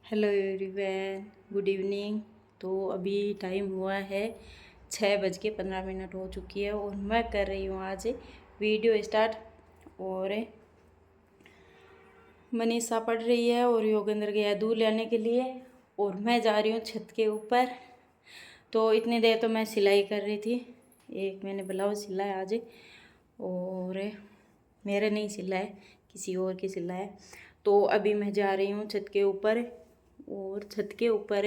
Hello everyone, good evening. तो अभी time हुआ है 6:15 हो चुकी है और मैं कर रही हूँ आज वीडियो स्टार्ट। और मनीषा पढ़ रही है और योगेंद्र गया दूध लेने के लिए और मैं जा रही हूँ छत के ऊपर। तो इतनी देर तो मैं सिलाई कर रही थी। एक मैंने ब्लाउज सिला है आज और मेरे नहीं सिला है, किसी और की सिला है। तो अभी मैं जा रही हूँ छत के ऊपर और छत के ऊपर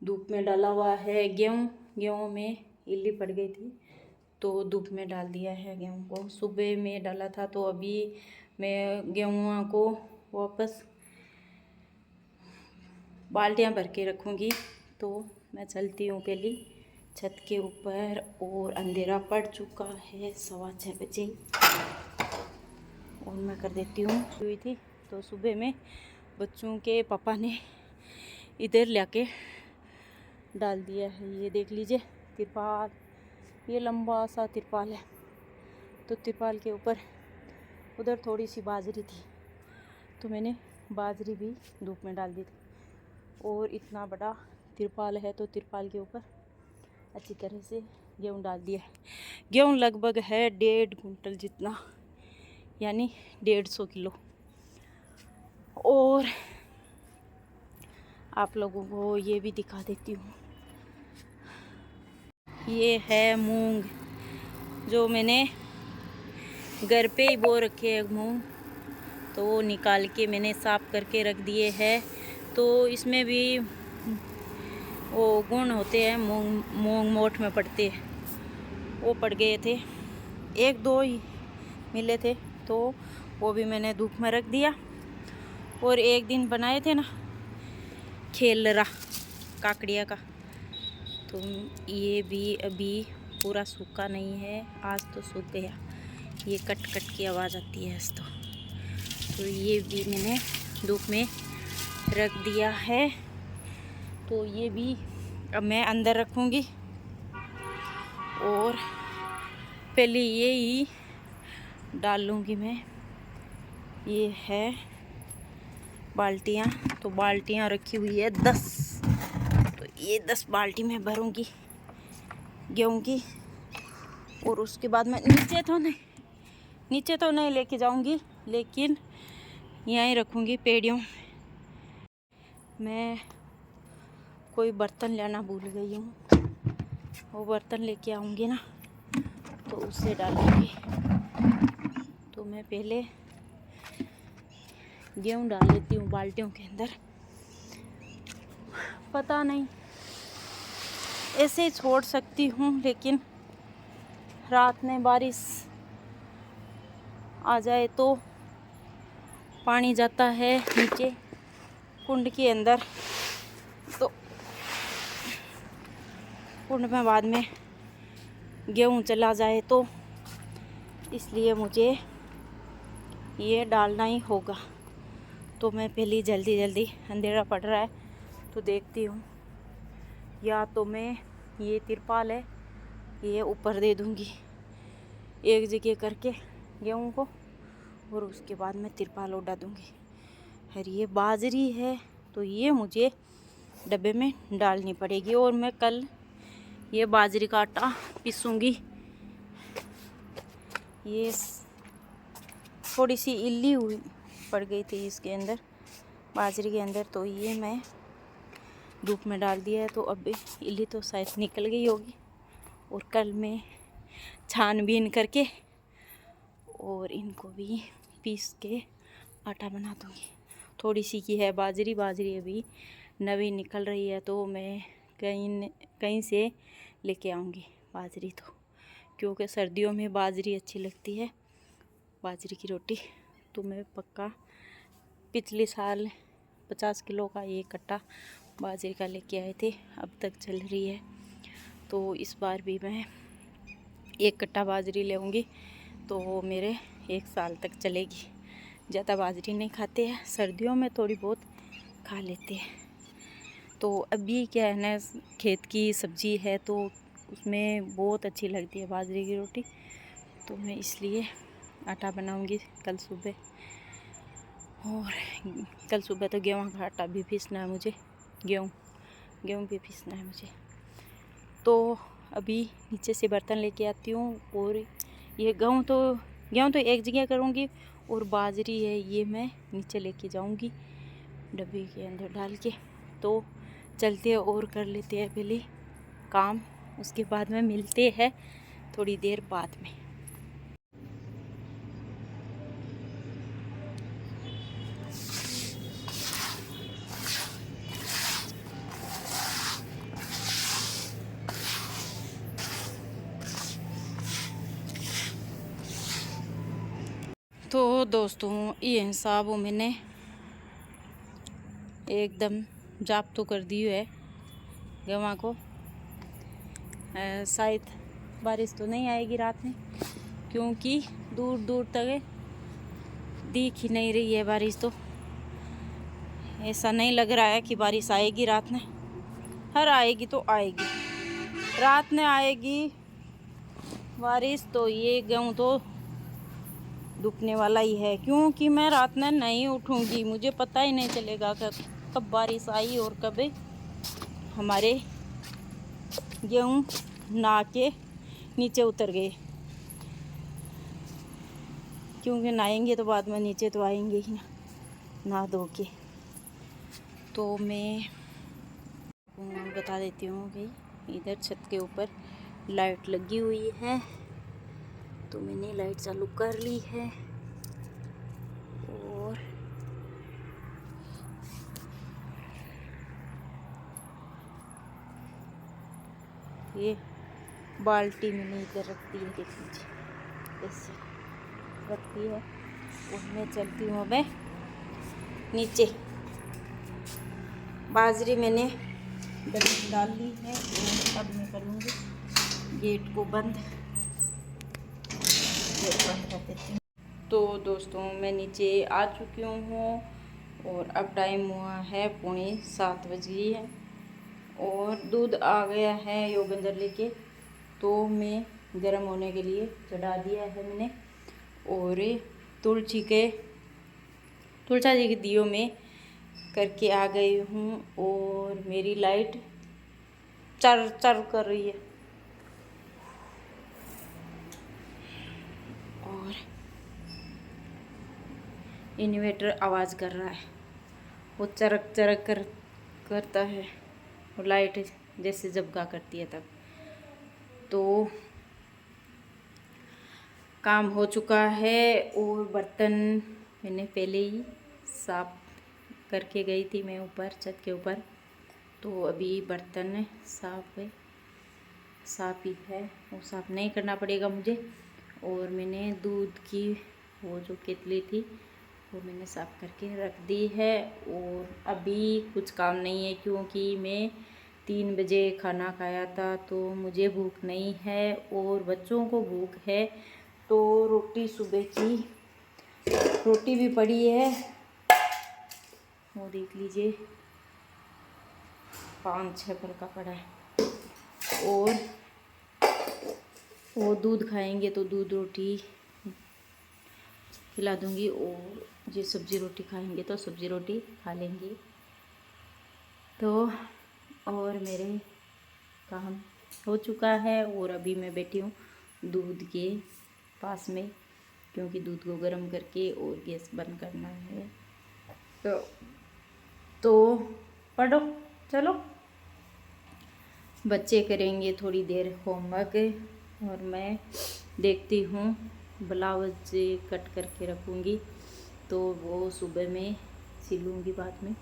धूप में डाला हुआ है गेहूँ में इल्ली पड़ गई थी तो धूप में डाल दिया है गेहूँ को। सुबह में डाला था तो अभी मैं गेहूँ को वापस बाल्टियाँ भर के रखूँगी। तो मैं चलती हूँ पहले छत के ऊपर और अंधेरा पड़ चुका है 6:15 बजे और मैं कर देती हूँ हुई थी। तो सुबह में बच्चों के पापा ने इधर लाके डाल दिया है, ये देख लीजिए तिरपाल, ये लंबा सा तिरपाल है। तो तिरपाल के ऊपर उधर थोड़ी सी बाजरी थी तो मैंने बाजरी भी धूप में डाल दी थी और इतना बड़ा तिरपाल है तो तिरपाल के ऊपर अच्छी तरह से गेहूँ डाल दिया है। गेहूँ लगभग है 1.5 कुंटल जितना, यानी 150 किलो। और आप लोगों को ये भी दिखा देती हूँ, ये है मूंग जो मैंने घर पे ही बो रखे हैं मूंग। तो वो निकाल के मैंने साफ़ करके रख दिए हैं। तो इसमें भी वो गुण होते हैं, मूंग मोठ में पड़ते हैं, वो पड़ गए थे, 1-2 ही मिले थे तो वो भी मैंने धूप में रख दिया। और एक दिन बनाए थे ना खेलरा काकड़िया का, तो ये भी अभी पूरा सूखा नहीं है, आज तो सूख गया। ये कट कट की आवाज़ आती है आज तो ये भी मैंने धूप में रख दिया है। तो ये भी अब मैं अंदर रखूँगी और पहले ये ही डाल लूँगी मैं। ये है बाल्टियाँ, तो बाल्टियाँ रखी हुई है 10, तो ये 10 बाल्टी में भरूँगी गेहूँ की। और उसके बाद मैं नीचे तो नहीं लेके जाऊँगी, लेकिन यहीं रखूँगी पेड़ियों। मैं कोई बर्तन लेना भूल गई हूँ, वो बर्तन लेके आऊँगी ना तो उससे डालूँगी। तो मैं पहले गेहूँ डाल लेती हूँ बाल्टियों के अंदर। पता नहीं ऐसे ही छोड़ सकती हूँ, लेकिन रात में बारिश आ जाए तो पानी जाता है नीचे कुंड के अंदर, तो कुंड में बाद में गेहूँ चला जाए, तो इसलिए मुझे ये डालना ही होगा। तो मैं पहले जल्दी अंधेरा पड़ रहा है तो देखती हूँ, या तो मैं ये तिरपाल है ये ऊपर दे दूँगी एक जगह करके गेहूँ को, और उसके बाद मैं तिरपाल उड़ा दूँगी। और ये बाजरी है तो ये मुझे डब्बे में डालनी पड़ेगी। और मैं कल ये बाजरी का आटा पीसूँगी। ये थोड़ी सी इल्ली हुई पड़ गई थी इसके अंदर, बाजरी के अंदर, तो ये मैं धूप में डाल दिया है। तो अब इल्ली तो शायद निकल गई होगी और कल मैं छानबीन करके और इनको भी पीस के आटा बना दूँगी। थोड़ी सी की है बाजरी अभी नवी निकल रही है, तो मैं कहीं से लेके आऊँगी बाजरी, तो क्योंकि सर्दियों में बाजरी अच्छी लगती है, बाजरी की रोटी। तो मैं पक्का पिछले साल 50 किलो का ये कट्टा बाजरे का लेके आए थे, अब तक चल रही है। तो इस बार भी मैं 1 कट्टा बाजरी लेऊँगी तो वो मेरे 1 साल तक चलेगी। ज़्यादा बाजरी नहीं खाते हैं, सर्दियों में थोड़ी बहुत खा लेते हैं। तो अभी क्या है ना, खेत की सब्ज़ी है तो उसमें बहुत अच्छी लगती है बाजरे की रोटी, तो मैं इसलिए आटा बनाऊँगी कल सुबह। और कल सुबह तो गेहूँ का आटा भी पीसना है मुझे, गेहूँ भी पीसना है मुझे। तो अभी नीचे से बर्तन लेके आती हूँ। और ये गेहूँ तो एक जगह करूँगी, और बाजरी है ये मैं नीचे लेके जाऊँगी डब्बे के अंदर डाल के। तो चलते हैं और कर लेते हैं पहले काम, उसके बाद में मिलते हैं थोड़ी देर बाद में। तो दोस्तों ये हिसाब मैंने एकदम जाप तो कर दी है गेहूँ को। शायद बारिश तो नहीं आएगी रात में, क्योंकि दूर दूर तक दिख ही नहीं रही है बारिश। तो ऐसा नहीं लग रहा है कि बारिश आएगी रात में। हर आएगी तो आएगी, रात में आएगी बारिश तो ये गेहूँ तो डूबने वाला ही है, क्योंकि मैं रात में नहीं उठूँगी। मुझे पता ही नहीं चलेगा कब बारिश आई और कब हमारे गेहूँ नहा के नीचे उतर गए, क्योंकि नहाएंगे तो बाद में नीचे तो आएंगे ही ना, नहा धो के। तो मैं बता देती हूँ कि इधर छत के ऊपर लाइट लगी हुई है, तो मैंने लाइट चालू कर ली है। और ये बाल्टी मैंने इधर रख दी है, देख लीजिए ऐसे रखती है। और मैं चलती हूँ अब नीचे। बाजरी मैंने डब्बी डाल ली है, और अब मैं करूँगी गेट को बंद कर देती हूँ। तो दोस्तों मैं नीचे आ चुकी हूँ, और अब टाइम हुआ है 6:45 बज गई है, और दूध आ गया है योगेंद्र लेके। तो मैं गर्म होने के लिए चढ़ा दिया है मैंने, और तुलसी जी के दियो में करके आ गई हूँ। और मेरी लाइट चर चर कर रही है, और इन्वर्टर आवाज़ कर रहा है, वो चरक चरक करता है, और लाइट जैसे झपका करती है तब। तो काम हो चुका है, और बर्तन मैंने पहले ही साफ करके गई थी मैं ऊपर छत के ऊपर। तो अभी बर्तन साफ ही है, वो साफ नहीं करना पड़ेगा मुझे। और मैंने दूध की वो जो केतली थी वो मैंने साफ करके रख दी है। और अभी कुछ काम नहीं है, क्योंकि मैं 3 बजे खाना खाया था, तो मुझे भूख नहीं है और बच्चों को भूख है। तो रोटी सुबह की रोटी भी पड़ी है, वो देख लीजिए 5-6 भर का पड़ा है। और वो दूध खाएंगे तो दूध रोटी खिला दूंगी, और जो सब्ज़ी रोटी खाएंगे तो सब्ज़ी रोटी खा लेंगे। तो और मेरे काम हो चुका है, और अभी मैं बैठी हूँ दूध के पास में, क्योंकि दूध को गर्म करके और गैस बंद करना है। तो पढ़ो, चलो बच्चे करेंगे थोड़ी देर होमवर्क, और मैं देखती हूँ ब्लाउज कट करके रखूँगी, तो वो सुबह में सिलूँगी बाद में।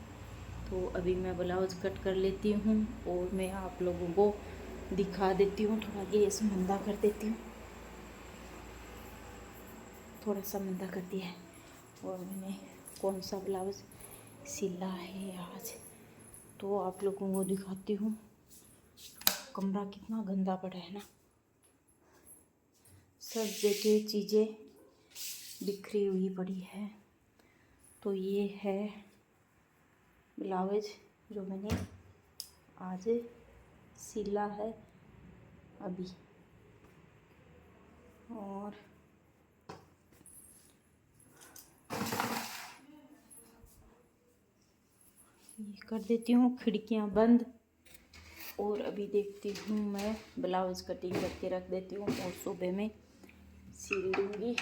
तो अभी मैं ब्लाउज कट कर लेती हूँ, और मैं आप लोगों को दिखा देती हूँ। थोड़ा गैस मंदा कर देती हूँ, थोड़ा सा मंदा कर दिया है। और मैंने कौन सा ब्लाउज सिला है आज, तो आप लोगों को दिखाती हूँ। कमरा कितना गंदा पड़ा है ना, सब जगह चीज़ें बिखरी हुई पड़ी है। तो ये है ब्लाउज जो मैंने आज सिला है अभी। और ये कर देती हूँ खिड़कियाँ बंद। और अभी देखती हूँ मैं ब्लाउज़ कटिंग करके रख देती हूँ और सुबह में सिल दूँगी।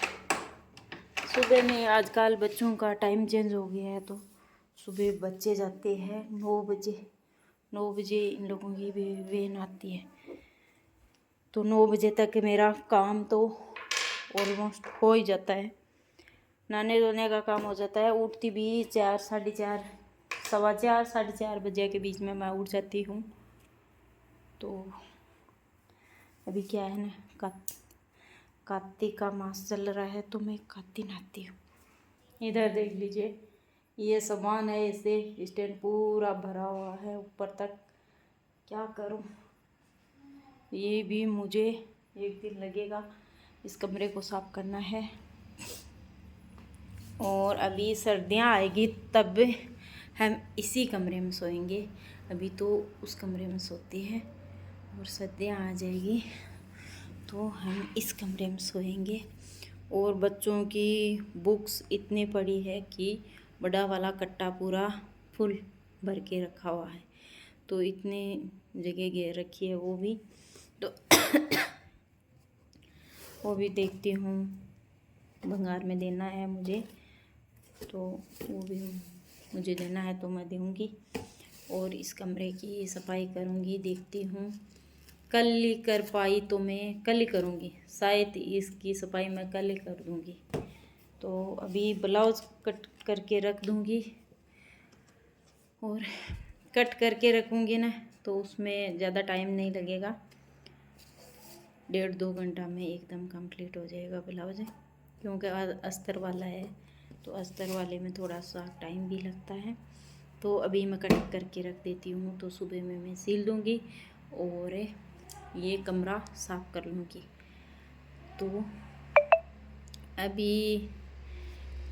सुबह में आजकल बच्चों का टाइम चेंज हो गया है, तो सुबह बच्चे जाते हैं 9 बजे। 9 बजे इन लोगों की भी वैन आती है, तो 9 बजे तक मेरा काम तो ऑलमोस्ट हो ही जाता है। नहाने धोने का काम हो जाता है। उठती भी 4, साढ़े 4, सवा 4, साढ़े 4 बजे के बीच में मैं उठ जाती हूँ। तो अभी क्या है ना, कार्तिक का मास चल रहा है, तो मैं कार्तिक नहाती हूँ। इधर देख लीजिए, ये सामान है, इसे स्टैंड पूरा भरा हुआ है ऊपर तक। क्या करूँ, ये भी मुझे एक दिन लगेगा। इस कमरे को साफ करना है। और अभी सर्दियाँ आएगी तब हम इसी कमरे में सोएंगे। अभी तो उस कमरे में सोते हैं, और सर्दियाँ आ जाएगी तो हम इस कमरे में सोएंगे। और बच्चों की बुक्स इतनी पड़ी है कि बड़ा वाला कट्टा पूरा फुल भर के रखा हुआ है, तो इतने जगह रखी है वो भी। तो वो भी देखती हूँ, भंगार में देना है मुझे, तो वो भी मुझे देना है तो मैं दूँगी। और इस कमरे की सफाई करूँगी, देखती हूँ। कल ही कर पाई तो मैं कल ही करूँगी, शायद इसकी सफाई मैं कल ही कर दूँगी। तो अभी ब्लाउज़ कट करके रख दूँगी, और कट करके रखूँगी ना तो उसमें ज़्यादा टाइम नहीं लगेगा। 1.5-2 घंटा में एकदम कंप्लीट हो जाएगा ब्लाउज, क्योंकि अस्तर वाला है, तो अस्तर वाले में थोड़ा सा टाइम भी लगता है। तो अभी मैं कट करके रख देती हूँ, तो सुबह में मैं सिल दूँगी और ये कमरा साफ़ कर लूँगी। तो अभी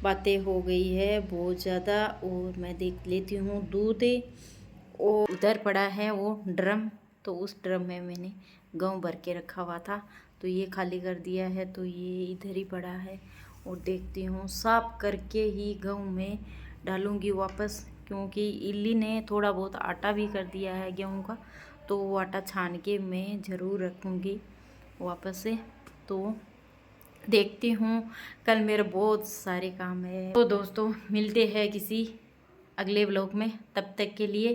बातें हो गई है बहुत ज़्यादा, और मैं देख लेती हूँ दूध। और उधर पड़ा है वो ड्रम, तो उस ड्रम में मैंने गेहूँ भर के रखा हुआ था, तो ये खाली कर दिया है, तो ये इधर ही पड़ा है। और देखती हूँ साफ करके ही गेहूँ में डालूँगी वापस, क्योंकि इल्ली ने थोड़ा बहुत आटा भी कर दिया है गेहूँ का, तो वो आटा छान के मैं ज़रूर रखूँगी वापस से। तो देखती हूँ, कल मेरे बहुत सारे काम है। तो दोस्तों मिलते हैं किसी अगले व्लॉग में, तब तक के लिए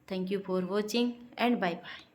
thank you for watching and bye bye.